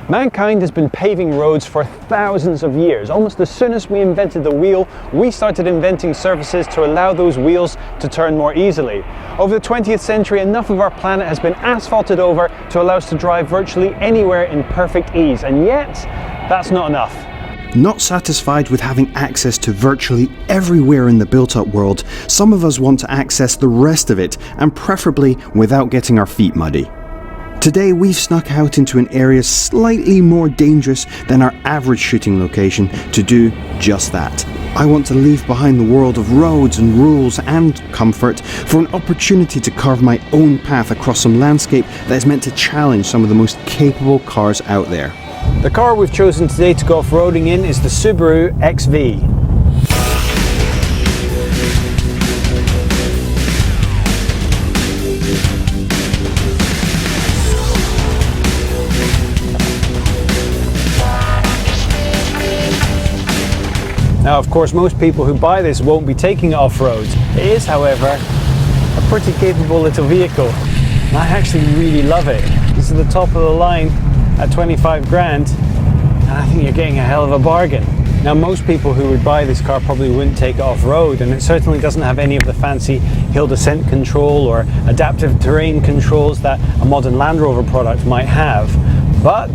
Mankind has been paving roads for thousands of years. Almost as soon as we invented the wheel, we started inventing surfaces to allow those wheels to turn more easily. Over the 20th century, enough of our planet has been asphalted over to allow us to drive virtually anywhere in perfect ease, and yet, that's not enough. Not satisfied with having access to virtually everywhere in the built-up world, some of us want to access the rest of it, and preferably without getting our feet muddy. Today we've snuck out into an area slightly more dangerous than our average shooting location to do just that. I want to leave behind the world of roads and rules and comfort for an opportunity to carve my own path across some landscape that is meant to challenge some of the most capable cars out there. The car we've chosen today to go off-roading in is the Subaru XV. Now, of course, most people who buy this won't be taking it off-road. It is, however, a pretty capable little vehicle. And I actually really love it. This is the top of the line at 25 grand, and I think you're getting a hell of a bargain. Now, most people who would buy this car probably wouldn't take it off-road, and it certainly doesn't have any of the fancy hill descent control or adaptive terrain controls that a modern Land Rover product might have. But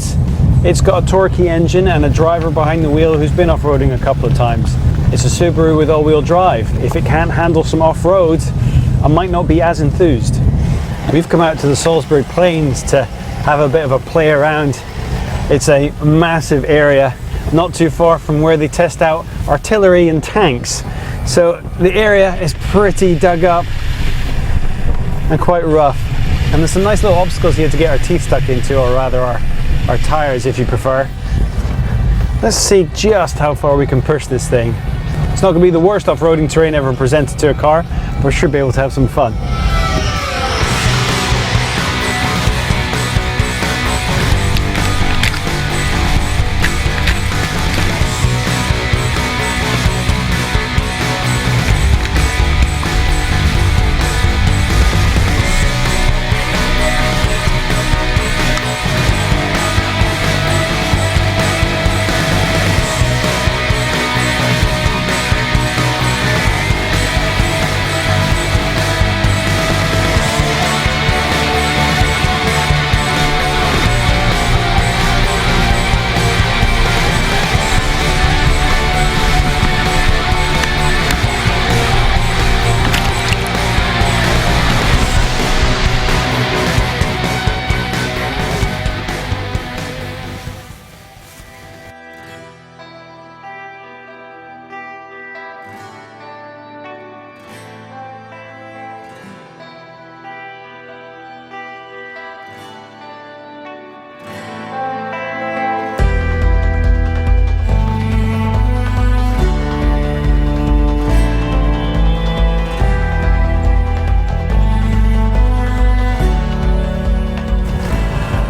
it's got a torquey engine and a driver behind the wheel who's been off-roading a couple of times. It's a Subaru with all-wheel drive. If it can't handle some off-road, I might not be as enthused. We've come out to the Salisbury Plains to have a bit of a play around. It's a massive area, not too far from where they test out artillery and tanks. So the area is pretty dug up and quite rough. And there's some nice little obstacles here to get our teeth stuck into, or rather our tires if you prefer. Let's see just how far we can push this thing. It's not going to be the worst off-roading terrain ever presented to a car, but we should be able to have some fun.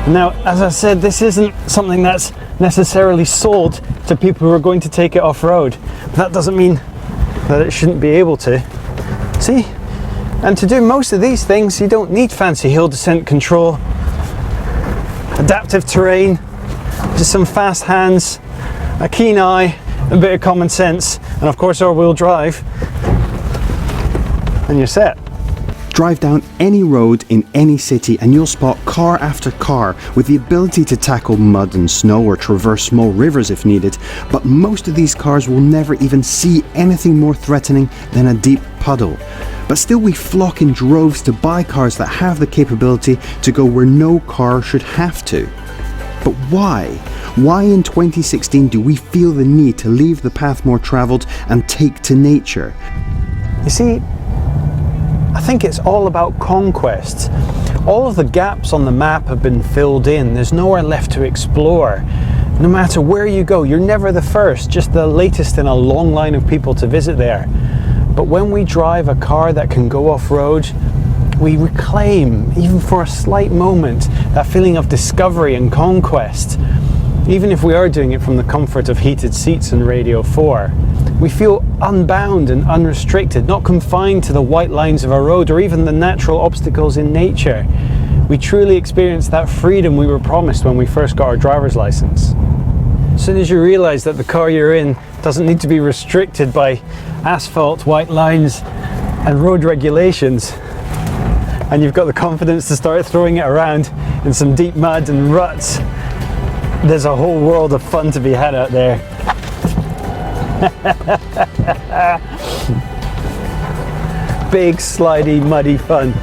Now, as I said, this isn't something that's necessarily sold to people who are going to take it off-road. That doesn't mean that it shouldn't be able to. See? And to do most of these things, you don't need fancy hill descent control, adaptive terrain, just some fast hands, a keen eye, a bit of common sense, and of course all-wheel drive, and you're set. Drive down any road in any city and you'll spot car after car with the ability to tackle mud and snow or traverse small rivers if needed, but most of these cars will never even see anything more threatening than a deep puddle. But still we flock in droves to buy cars that have the capability to go where no car should have to. But why? Why in 2016 do we feel the need to leave the path more travelled and take to nature? You see, I think it's all about conquest. All of the gaps on the map have been filled in. There's nowhere left to explore. No matter where you go, you're never the first, just the latest in a long line of people to visit there. But when we drive a car that can go off-road, we reclaim, even for a slight moment, that feeling of discovery and conquest. Even if we are doing it from the comfort of heated seats and Radio 4. We feel unbound and unrestricted, not confined to the white lines of a road or even the natural obstacles in nature. we truly experience that freedom we were promised when we first got our driver's license. As soon as you realize that the car you're in doesn't need to be restricted by asphalt, white lines, and road regulations, and you've got the confidence to start throwing it around in some deep mud and ruts, there's a whole world of fun to be had out there. Big, slidey, muddy fun.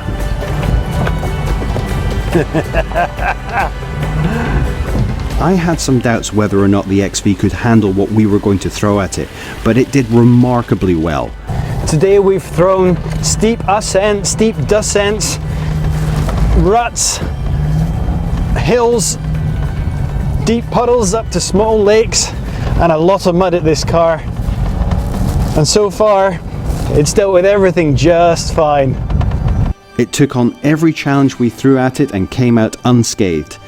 I had some doubts whether or not the XV could handle what we were going to throw at it, but it did remarkably well. Today we've thrown steep ascents, steep descents, ruts, hills, deep puddles up to small lakes, and a lot of mud at this car. And so far, it's dealt with everything just fine. It took on every challenge we threw at it and came out unscathed.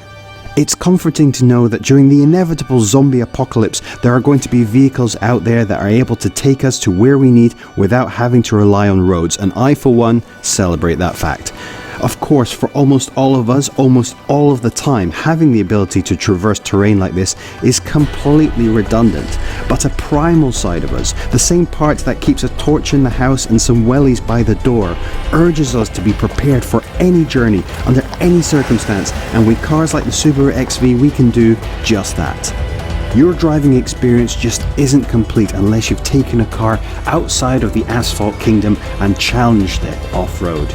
It's comforting to know that during the inevitable zombie apocalypse, there are going to be vehicles out there that are able to take us to where we need without having to rely on roads, and I, for one, celebrate that fact. Of course, for almost all of us, almost all of the time, having the ability to traverse terrain like this is completely redundant. But a primal side of us, the same part that keeps a torch in the house and some wellies by the door, urges us to be prepared for any journey, under any circumstance, and with cars like the Subaru XV we can do just that. Your driving experience just isn't complete unless you've taken a car outside of the asphalt kingdom and challenged it off-road.